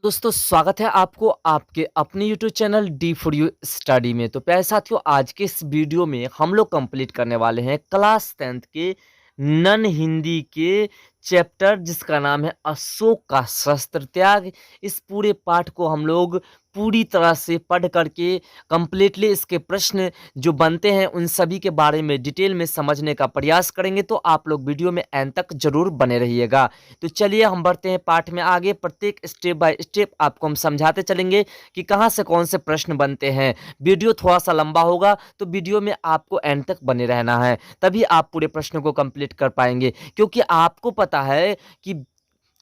दोस्तों स्वागत है आपको आपके अपने YouTube channel D for you study में। तो प्यारे साथियों, आज के इस वीडियो में हम लोग कंप्लीट करने वाले हैं क्लास 10th के नन हिंदी के चैप्टर जिसका नाम है अशोक का शस्त्र त्याग। इस पूरे पाठ को हम लोग पूरी तरह से पढ़ करके कंप्लीटली इसके प्रश्न जो बनते हैं उन सभी के बारे में डिटेल में समझने का प्रयास करेंगे। तो आप लोग वीडियो में एंड तक जरूर बने रहिएगा। तो चलिए हम बढ़ते हैं पाठ में आगे। प्रत्येक स्टेप बाय स्टेप आपको हम समझाते चलेंगे कि कहाँ से कौन से प्रश्न बनते हैं। वीडियो थोड़ा सा लंबा होगा तो वीडियो में आपको एंड तक बने रहना है, तभी आप पूरे प्रश्न को कंप्लीट कर पाएंगे। क्योंकि आपको पता है कि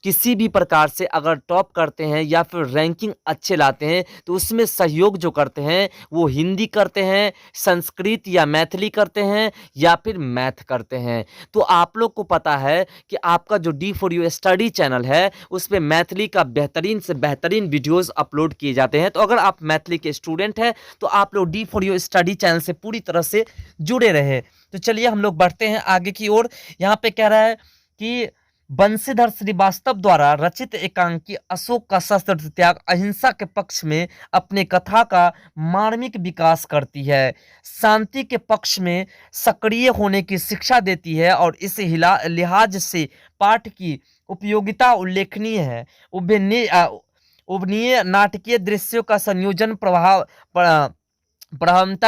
किसी भी प्रकार से अगर टॉप करते हैं या फिर रैंकिंग अच्छे लाते हैं तो उसमें सहयोग जो करते हैं वो हिंदी करते हैं, संस्कृत या मैथिली करते हैं या फिर मैथ करते हैं। तो आप लोग को पता है कि आपका जो D for you study channel है उस पर मैथिली का बेहतरीन से बेहतरीन वीडियोस अपलोड किए जाते हैं। तो अगर आप मैथिली के स्टूडेंट हैं तो आप लोग D for you study channel से पूरी तरह से जुड़े रहे। तो चलिए हम लोग बढ़ते हैं आगे की ओर। यहाँ पे कह रहा है कि बंशीधर श्रीवास्तव द्वारा रचित एकांकी अशोक का शस्त्र त्याग अहिंसा के पक्ष में अपने कथा का मार्मिक विकास करती है, शांति के पक्ष में सक्रिय होने की शिक्षा देती है और इस लिहाज से पाठ की उपयोगिता उल्लेखनीय है। उभनीय नाटकीय दृश्यों का संयोजन प्रभावता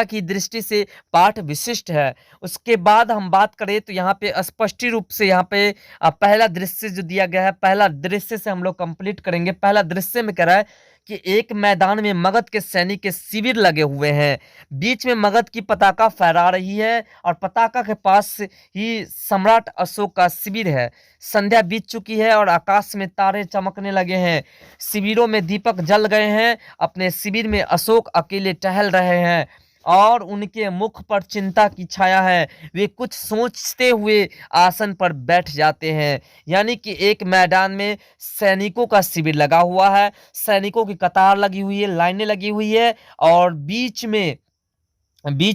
की दृष्टि से पाठ विशिष्ट है। उसके बाद हम बात करें तो यहाँ पे स्पष्ट रूप से यहाँ पे पहला दृश्य जो दिया गया है, पहला दृश्य से हम लोग कंप्लीट करेंगे। पहला दृश्य में कह रहा है कि एक मैदान में मगध के सैनिक के शिविर लगे हुए हैं, बीच में मगध की पताका फहरा रही है और पताका के पास ही सम्राट अशोक का शिविर है। संध्या बीत चुकी है और आकाश में तारे चमकने लगे हैं, शिविरों में दीपक जल गए हैं। अपने शिविर में अशोक अकेले टहल रहे हैं और उनके मुख पर चिंता की छाया है। वे कुछ सोचते हुए आसन पर बैठ जाते हैं। यानी कि एक मैदान में सैनिकों का शिविर लगा हुआ है, सैनिकों की कतार लगी हुई है, लाइनें लगी हुई है और बीच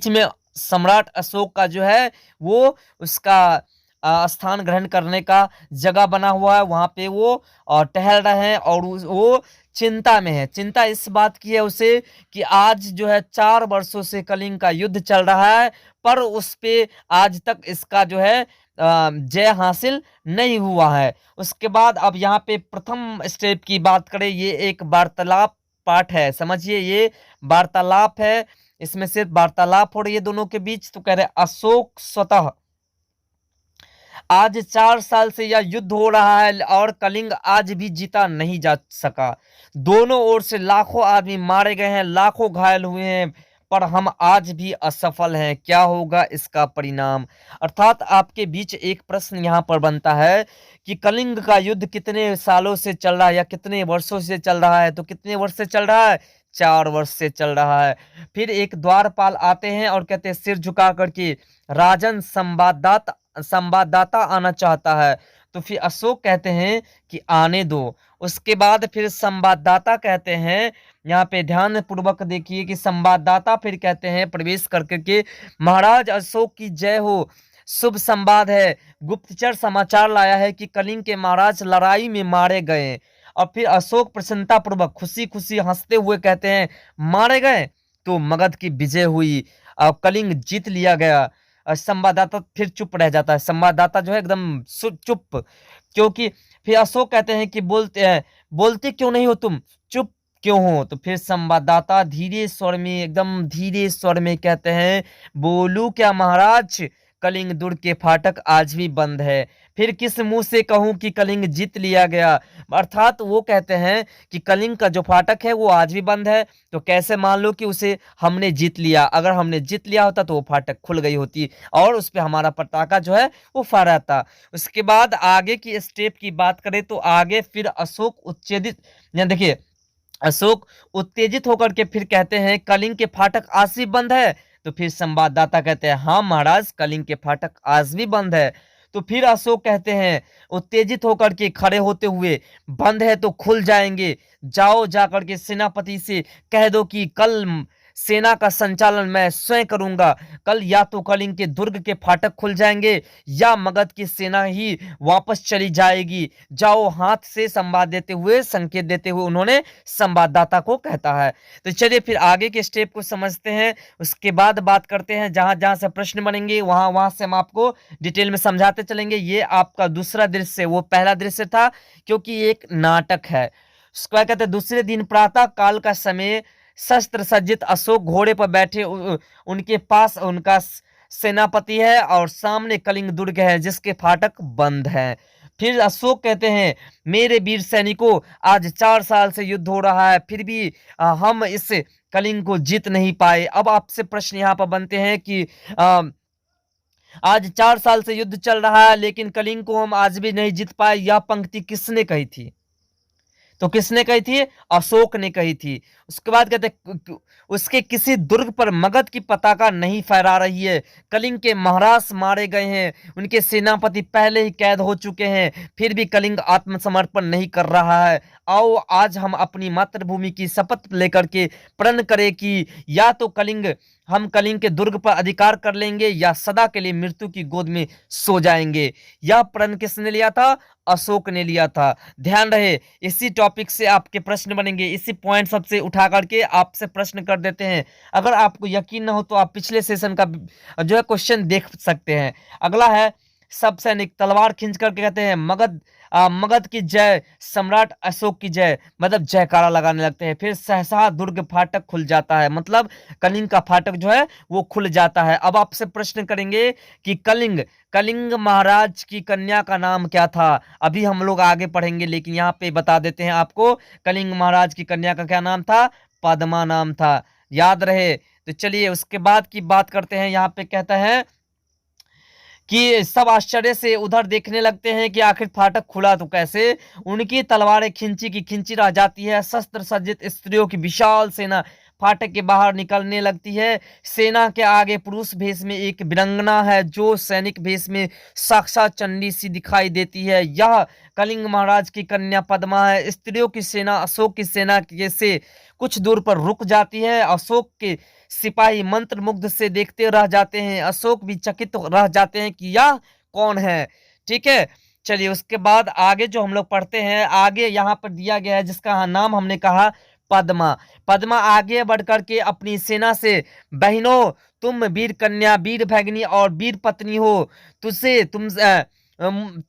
में सम्राट अशोक का जो है वो उसका स्थान ग्रहण करने का जगह बना हुआ है। वहां पे वो टहल रहे हैं और वो चिंता में है। चिंता इस बात की है उसे कि आज जो है 4 वर्षों से कलिंग का युद्ध चल रहा है पर उस पे आज तक इसका जो है जय हासिल नहीं हुआ है। उसके बाद अब यहाँ पे प्रथम स्टेप की बात करें, ये एक वार्तालाप पाठ है, समझिए ये वार्तालाप है, इसमें सिर्फ वार्तालाप हो रही है दोनों के बीच। तो कह रहे अशोक स्वतः आज 4 साल से यह युद्ध हो रहा है और कलिंग आज भी जीता नहीं जा सका। दोनों ओर से लाखों आदमी मारे गए हैं, लाखों घायल हुए हैं, पर हम आज भी असफल हैं। क्या होगा इसका परिणाम? अर्थात आपके बीच एक प्रश्न यहाँ पर बनता है कि कलिंग का युद्ध कितने सालों से चल रहा है या कितने वर्षों से चल रहा है। तो कितने वर्ष से चल रहा है? 4 वर्ष से चल रहा है। फिर एक द्वारपाल आते हैं और कहते हैं सिर झुका करके राजन संवाददाता आना चाहता है। तो फिर अशोक कहते हैं कि आने दो। उसके बाद फिर संवाददाता कहते हैं, यहाँ पे ध्यान पूर्वक देखिए कि संवाददाता फिर कहते हैं प्रवेश करके के महाराज अशोक की जय हो, शुभ संवाद है, गुप्तचर समाचार लाया है कि कलिंग के महाराज लड़ाई में मारे गए। और फिर अशोक प्रसन्नता पूर्वक खुशी खुशी हंसते हुए कहते हैं मारे गए तो मगध की विजय हुई और कलिंग जीत लिया गया। संवाददाता फिर चुप रह जाता है, संवाददाता जो है एकदम चुप, क्योंकि फिर अशोक कहते हैं कि बोलते क्यों नहीं हो तुम, चुप क्यों हो? तो फिर संवाददाता धीरे स्वर में, एकदम धीरे स्वर में कहते हैं बोलू क्या महाराज, कलिंग दुर्ग के फाटक आज भी बंद है। फिर किस मुंह से कहूं कि कलिंग जीत लिया गया? अर्थात वो कहते हैं कि कलिंग का जो फाटक है वो आज भी बंद है, तो कैसे मान लो कि उसे हमने जीत लिया? अगर हमने जीत लिया होता तो वो फाटक खुल गई होती और उस पर हमारा पताका जो है वो फहराता। उसके बाद आगे की स्टेप की बात करें तो आगे फिर अशोक उत्तेजित, देखिए अशोक उत्तेजित होकर के फिर कहते हैं कलिंग के फाटक आज भी बंद है। तो फिर संवाददाता कहते हैं हाँ महाराज, कलिंग के फाटक आज भी बंद है। तो फिर अशोक कहते हैं उत्तेजित होकर के खड़े होते हुए बंद है तो खुल जाएंगे, जाओ जाकर के सेनापति से कह दो कि कल सेना का संचालन मैं स्वयं करूंगा। कल या तो कलिंग के दुर्ग के फाटक खुल जाएंगे या मगध की सेना ही वापस चली जाएगी। जाओ, हाथ से संवाद देते हुए, संकेत देते हुए उन्होंने संवाददाता को कहता है। तो चलिए फिर आगे के स्टेप को समझते हैं, उसके बाद बात करते हैं। जहां जहां से प्रश्न बनेंगे वहां वहां से हम आपको डिटेल में समझाते चलेंगे। ये आपका दूसरा दृश्य, वो पहला दृश्य था क्योंकि एक नाटक है। क्या कहते हैं, दूसरे दिन प्रातः काल का समय, शस्त्र सज्जित अशोक घोड़े पर बैठे, उनके पास उनका सेनापति है और सामने कलिंग दुर्ग है जिसके फाटक बंद हैं। फिर अशोक कहते हैं, मेरे वीर सैनिकों, आज 4 साल से युद्ध हो रहा है, फिर भी हम इस कलिंग को जीत नहीं पाए। अब आपसे प्रश्न यहाँ पर बनते हैं कि आज 4 साल से युद्ध चल रहा है लेकिन कलिंग को हम आज भी नहीं जीत पाए। यह पंक्ति किसने कही थी? तो किसने कही थी? अशोक ने कही थी। उसके बाद कहते उसके किसी दुर्ग पर मगध की पताका नहीं फहरा रही है। कलिंग के महाराज मारे गए हैं, उनके सेनापति पहले ही कैद हो चुके हैं, फिर भी कलिंग आत्मसमर्पण नहीं कर रहा है। आओ आज हम अपनी मातृभूमि की शपथ लेकर के प्रण करें कि या तो हम कलिंग के दुर्ग पर अधिकार कर लेंगे या सदा के लिए मृत्यु की गोद में सो जाएंगे। यह प्रण किसने लिया था? अशोक ने लिया था। ध्यान रहे, इसी टॉपिक से आपके प्रश्न बनेंगे, इसी पॉइंट सबसे उठा करके आपसे प्रश्न कर देते हैं। अगर आपको यकीन न हो तो आप पिछले सेशन का जो है क्वेश्चन देख सकते हैं। अगला है, सब सैनिक तलवार खींच करके कहते हैं, मगध की जय, सम्राट अशोक की जय, मतलब जयकारा लगाने लगते हैं। फिर सहसा दुर्ग फाटक खुल जाता है, मतलब कलिंग का फाटक जो है वो खुल जाता है। अब आपसे प्रश्न करेंगे कि कलिंग महाराज की कन्या का नाम क्या था? अभी हम लोग आगे पढ़ेंगे लेकिन यहाँ पे बता देते हैं आपको, कलिंग महाराज की कन्या का क्या नाम था? पद्मा नाम था, याद रहे। तो चलिए उसके बाद की बात करते हैं। यहाँ पे कहता है कि सब आश्चर्य से उधर देखने लगते हैं कि आखिर फाटक खुला तो कैसे। उनकी तलवारें खिंची की खिंची रह जाती है। शस्त्र सज्जित स्त्रियों की विशाल सेना फाटक के बाहर निकलने लगती है। सेना के आगे पुरुष भेष में एक वीरांगना है जो सैनिक भेष में साक्षात चंडी सी दिखाई देती है। यह कलिंग महाराज की कन्या पद्मा है। स्त्रियों की सेना अशोक की सेना से कुछ दूर पर रुक जाती है। अशोक के सिपाही मंत्र मुग्ध से देखते रह जाते हैं। अशोक भी चकित रह जाते हैं कि यह कौन है। ठीक है, चलिए उसके बाद आगे जो हम लोग पढ़ते हैं, आगे यहाँ पर दिया गया है जिसका नाम हमने कहा पद्मा। पद्मा आगे बढ़कर के अपनी सेना से, बहनों तुम वीर कन्या, वीर भगिनी और वीर पत्नी हो,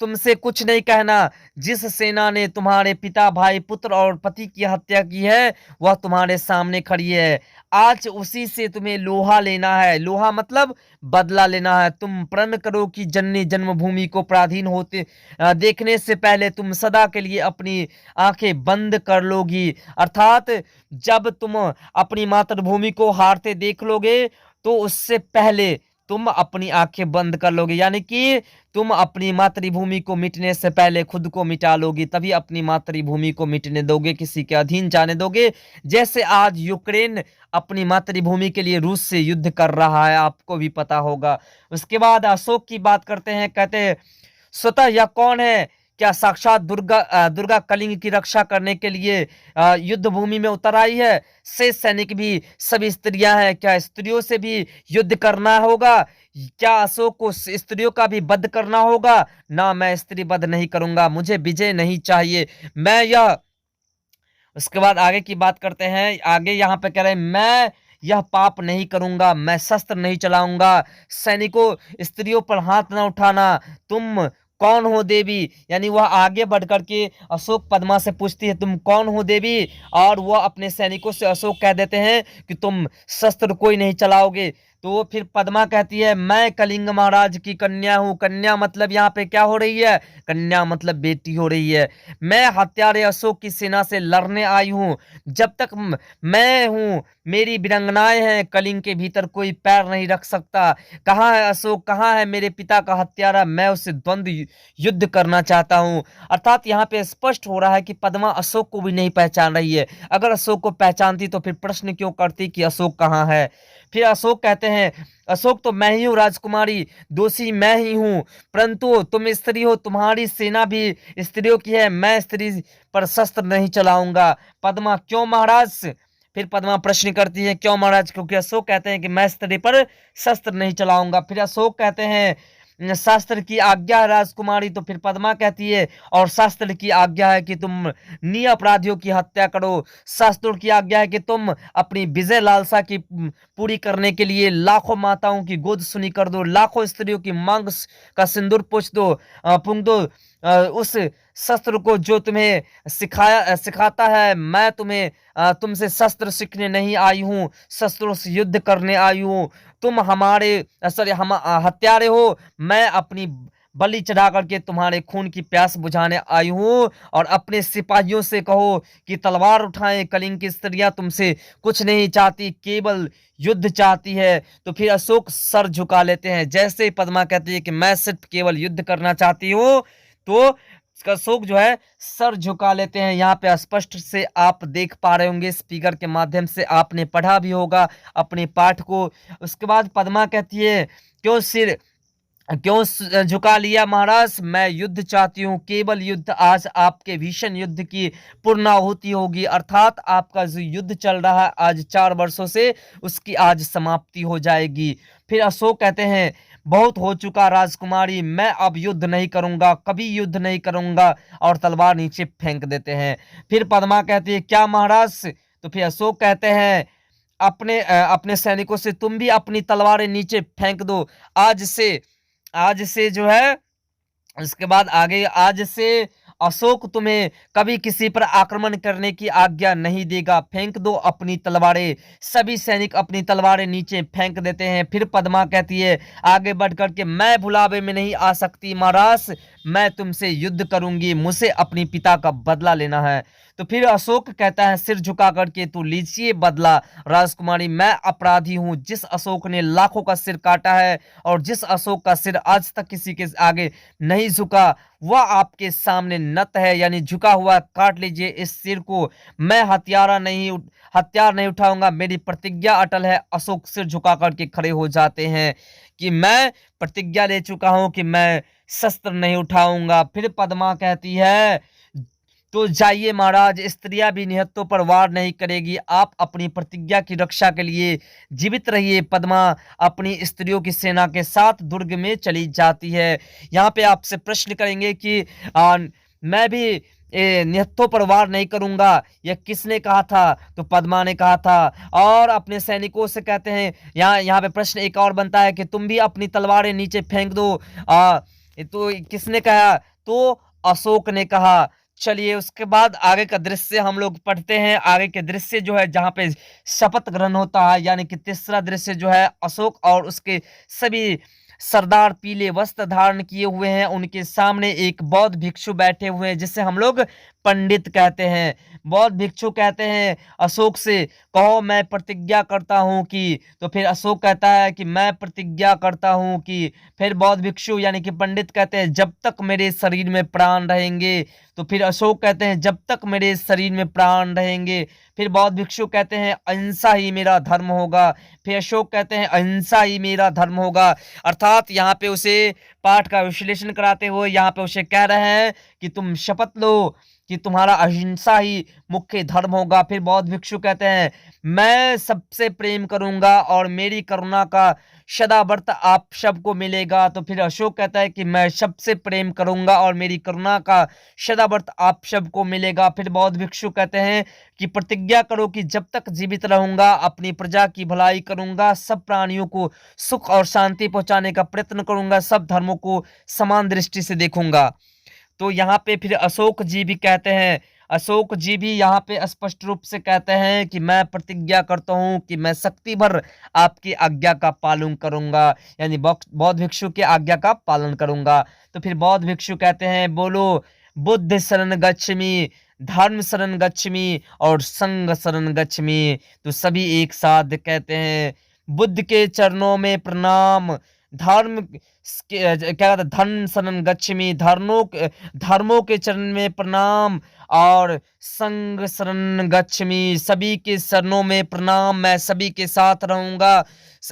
तुमसे कुछ नहीं कहना। जिस सेना ने तुम्हारे पिता, भाई, पुत्र और पति की हत्या की है वह तुम्हारे सामने खड़ी है। आज उसी से तुम्हें लोहा लेना है। लोहा मतलब बदला लेना है। तुम प्रण करो कि जननी जन्मभूमि को पराधीन होते देखने से पहले तुम सदा के लिए अपनी आंखें बंद कर लोगी। अर्थात जब तुम अपनी मातृभूमि को हारते देख लोगे तो उससे पहले तुम अपनी आंखें बंद कर लोगे, यानी कि तुम अपनी मातृभूमि को मिटने से पहले खुद को मिटा लोगी, तभी अपनी मातृभूमि को मिटने दोगे, किसी के अधीन जाने दोगे। जैसे आज यूक्रेन अपनी मातृभूमि के लिए रूस से युद्ध कर रहा है, आपको भी पता होगा। उसके बाद अशोक की बात करते हैं, कहते हैं स्वतः यह कौन है? क्या साक्षात दुर्गा कलिंग की रक्षा करने के लिए युद्ध भूमि में उतर आई है? शेष सैनिक भी सभी स्त्रियां हैं, क्या स्त्रियों से भी युद्ध करना होगा? क्या अशोक को स्त्रियों का भी वध करना होगा? ना, मैं स्त्री वध नहीं करूंगा, मुझे विजय नहीं चाहिए, मैं यह। उसके बाद आगे की बात करते हैं। आगे यहाँ पे कह रहे हैं, मैं यह पाप नहीं करूंगा, मैं शस्त्र नहीं चलाऊंगा। सैनिकों, स्त्रियों पर हाथ न उठाना। तुम कौन हो देवी? यानी वह आगे बढ़ करके अशोक पद्मा से पूछती है, तुम कौन हो देवी? और वह अपने सैनिकों से अशोक कह देते हैं कि तुम शस्त्र कोई नहीं चलाओगे। तो वो फिर पद्मा कहती है, मैं कलिंग महाराज की कन्या हूँ। कन्या मतलब यहाँ पे क्या हो रही है? कन्या मतलब बेटी हो रही है। मैं हत्यारे अशोक की सेना से लड़ने आई हूँ। जब तक मैं हूँ, मेरी वीरांगनाएं हैं, कलिंग के भीतर कोई पैर नहीं रख सकता। कहाँ है अशोक? कहाँ है मेरे पिता का हत्यारा? मैं उससे द्वंद्व युद्ध करना चाहता हूँ। अर्थात यहाँ पे स्पष्ट हो रहा है कि पद्मा अशोक को भी नहीं पहचान रही है। अगर अशोक को पहचानती तो फिर प्रश्न क्यों करती कि अशोक कहाँ है? फिर अशोक कहते हैं, अशोक तो मैं ही हूँ राजकुमारी, दोषी मैं ही हूँ, परंतु तुम स्त्री हो, तुम्हारी सेना भी स्त्रियों की है, मैं स्त्री पर शस्त्र नहीं चलाऊंगा। पद्मा, क्यों महाराज? फिर पद्मा प्रश्न करती है, क्यों महाराज? क्योंकि अशोक कहते हैं कि मैं स्त्री पर शस्त्र नहीं चलाऊंगा। फिर अशोक कहते हैं शास्त्र की आज्ञा है राजकुमारी। तो फिर पद्मा कहती है और शास्त्र की आज्ञा है कि तुम निरपराधियों की हत्या करो। शास्त्रों की आज्ञा है कि तुम अपनी विजय लालसा की पूरी करने के लिए लाखों माताओं की गोद सुनी कर दो, लाखों स्त्रियों की मांग का सिंदूर पूछ दो, पुंग दो। उस शस्त्र को जो तुम्हें सिखाता है। मैं तुमसे शस्त्र सीखने नहीं आई हूँ, शस्त्रों से युद्ध करने आई हूँ। तुम हम हत्यारे हो। मैं अपनी बलि चढ़ा करके तुम्हारे खून की प्यास बुझाने आई हूँ। और अपने सिपाहियों से कहो कि तलवार उठाएं। कलिंग की स्त्रियां तुमसे कुछ नहीं चाहती, केवल युद्ध चाहती है। तो फिर अशोक सर झुका लेते हैं। जैसे ही पद्मा कहती है कि मैं सिर्फ केवल युद्ध करना चाहती हूँ, तो अशोक जो है सर झुका लेते हैं। यहाँ पे स्पष्ट से आप देख पा रहे होंगे, स्पीकर के माध्यम से आपने पढ़ा भी होगा अपने पाठ को। उसके बाद पद्मा कहती है, क्यों झुका लिया महाराज? मैं युद्ध चाहती हूँ, केवल युद्ध। आज आपके भीषण युद्ध की पूर्णाहुति होगी, अर्थात आपका जो युद्ध चल रहा है आज 4 वर्षों से, उसकी आज समाप्ति हो जाएगी। फिर अशोक कहते हैं, बहुत हो चुका राजकुमारी, मैं अब युद्ध नहीं करूंगा, कभी युद्ध नहीं करूंगा। और तलवार नीचे फेंक देते हैं। फिर पद्मा कहती है, क्या महाराज? तो फिर अशोक कहते हैं, अपने सैनिकों से तुम भी अपनी तलवारें नीचे फेंक दो। आज से जो है, उसके बाद आगे, आज से अशोक तुम्हें कभी किसी पर आक्रमण करने की आज्ञा नहीं देगा। फेंक दो अपनी तलवारें। सभी सैनिक अपनी तलवारें नीचे फेंक देते हैं। फिर पद्मा कहती है आगे बढ़कर के, मैं भुलावे में नहीं आ सकती महाराज, मैं तुमसे युद्ध करूंगी, मुझे अपनी पिता का बदला लेना है। तो फिर अशोक कहता है सिर झुका करके, तो लीजिए बदला राजकुमारी, मैं अपराधी हूं। जिस अशोक ने लाखों का सिर काटा है और जिस अशोक का सिर आज तक किसी के आगे नहीं झुका, वह आपके सामने नत है, यानी झुका हुआ। काट लीजिए इस सिर को, मैं हथियार नहीं उठाऊंगा, मेरी प्रतिज्ञा अटल है। अशोक सिर झुका करके खड़े हो जाते हैं कि मैं प्रतिज्ञा ले चुका हूं कि मैं शस्त्र नहीं उठाऊंगा। फिर पद्मा कहती है, तो जाइए महाराज, स्त्रियां भी निहत्तों पर वार नहीं करेगी, आप अपनी प्रतिज्ञा की रक्षा के लिए जीवित रहिए। पद्मा अपनी स्त्रियों की सेना के साथ दुर्ग में चली जाती है। यहाँ पे आपसे प्रश्न करेंगे कि मैं भी निहत्तों पर वार नहीं करूंगा, यह किसने कहा था? तो पद्मा ने कहा था। और अपने सैनिकों से कहते हैं, यहाँ पे प्रश्न एक और बनता है कि तुम भी अपनी तलवारें नीचे फेंक दो। तो किसने कहा? तो अशोक ने कहा। चलिए उसके बाद आगे का दृश्य हम लोग पढ़ते हैं। आगे के दृश्य जो है जहां पे शपथ ग्रहण होता है, यानी कि तीसरा दृश्य जो है, अशोक और उसके सभी सरदार पीले वस्त्र धारण किए हुए हैं। उनके सामने एक बौद्ध भिक्षु बैठे हुए हैं, जिसे हम लोग पंडित कहते हैं। बौद्ध भिक्षु कहते हैं अशोक से, कहो मैं प्रतिज्ञा करता हूं कि। तो फिर अशोक कहता है कि मैं प्रतिज्ञा करता हूं कि। फिर बौद्ध भिक्षु यानी कि पंडित कहते हैं, जब तक मेरे शरीर में प्राण रहेंगे। तो फिर अशोक कहते हैं, जब तक मेरे शरीर में प्राण रहेंगे। फिर बौद्ध भिक्षु कहते हैं, अहिंसा ही मेरा धर्म होगा। फिर अशोक कहते हैं, अहिंसा ही मेरा धर्म होगा। अर्थात यहाँ पे उसे पाठ का विश्लेषण कराते हुए यहाँ पे उसे कह रहे हैं कि तुम शपथ लो कि तुम्हारा अहिंसा ही मुख्य धर्म होगा। फिर बौद्ध भिक्षु कहते हैं, मैं सबसे प्रेम करूंगा और मेरी करुणा का सदाव्रत आप सबको मिलेगा। तो फिर अशोक कहता है कि मैं सबसे प्रेम करूंगा और मेरी करुणा का सदाव्रत आप सबको मिलेगा। फिर बौद्ध भिक्षु कहते हैं कि प्रतिज्ञा करो कि जब तक जीवित रहूंगा अपनी प्रजा की भलाई करूंगा, सब प्राणियों को सुख और शांति पहुंचाने का प्रयत्न करूंगा, सब धर्मों को समान दृष्टि से देखूंगा। तो यहाँ पे फिर अशोक जी भी कहते हैं, अशोक जी भी यहाँ पे स्पष्ट रूप से कहते हैं कि मैं प्रतिज्ञा करता हूँ कि मैं शक्ति भर आपकी आज्ञा का पालन करूंगा, यानी बौद्ध भिक्षु की आज्ञा का पालन करूंगा। तो फिर बौद्ध भिक्षु कहते हैं, बोलो बुद्ध शरण गच्छमि, धर्म शरण गच्छमि और संघ शरण गच्छमि। तो सभी एक साथ कहते हैं, बुद्ध के चरणों में प्रणाम, क्या कहते, धर्म शरण गच्छमि, धर्मों के चरण में प्रणाम, और संग शरण गच्छमि, सभी के शरणों में प्रणाम, मैं सभी के साथ रहूंगा,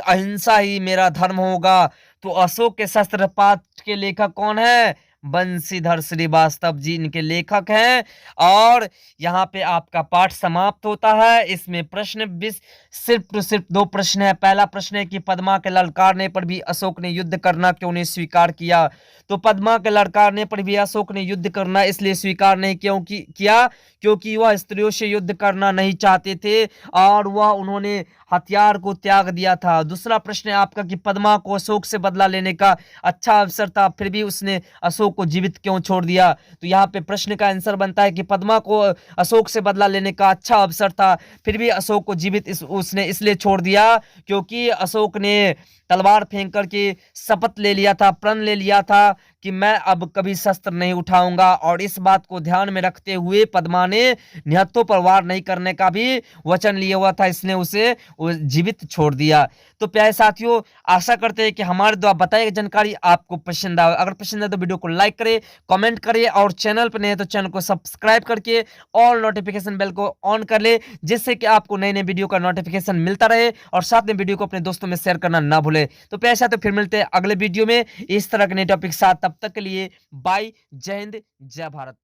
अहिंसा ही मेरा धर्म होगा। तो अशोक के शस्त्र पाठ के लेखक कौन है? बंशीधर श्रीवास्तव जी इनके लेखक हैं। और यहाँ पे आपका पाठ समाप्त होता है। इसमें प्रश्न सिर्फ 2 प्रश्न है। पहला प्रश्न है कि पद्मा के ललकारने पर भी अशोक ने युद्ध करना क्यों नहीं स्वीकार किया? तो पद्मा के ललकारने पर भी अशोक ने युद्ध करना इसलिए स्वीकार नहीं किया क्योंकि वह स्त्रियों से युद्ध करना नहीं चाहते थे और वह उन्होंने हथियार को त्याग दिया था। दूसरा प्रश्न है आपका कि पद्मा को अशोक से बदला लेने का अच्छा अवसर था, फिर भी उसने अशोक को जीवित क्यों छोड़ दिया? तो यहाँ पे प्रश्न का आंसर बनता है कि पद्मा को अशोक से बदला लेने का अच्छा अवसर था, फिर भी अशोक को जीवित उसने इसलिए छोड़ दिया क्योंकि अशोक ने तलवार फेंक करके शपथ ले लिया था, प्रण ले लिया था कि मैं अब कभी शस्त्र नहीं उठाऊंगा। और इस बात को ध्यान में रखते हुए पद्मा ने निहत्थों पर वार नहीं करने का भी वचन लिया हुआ था, इसने उसे जीवित छोड़ दिया। तो प्यारे साथियों, आशा करते हैं कि हमारे द्वारा बताई गई जानकारी आपको पसंद आए। अगर पसंद है तो वीडियो को लाइक करें, कमेंट करें और चैनल पर नए हैं तो चैनल को सब्सक्राइब करके ऑल नोटिफिकेशन बेल को ऑन कर ले, जिससे कि आपको नए नए वीडियो का नोटिफिकेशन मिलता रहे और साथ में वीडियो को अपने दोस्तों में शेयर करना ना भूले। तो प्यारे साथियों, फिर मिलते हैं अगले वीडियो में इस तरह के नए टॉपिक के साथ। तब तक के लिए बाय, जय हिंद, जय भारत।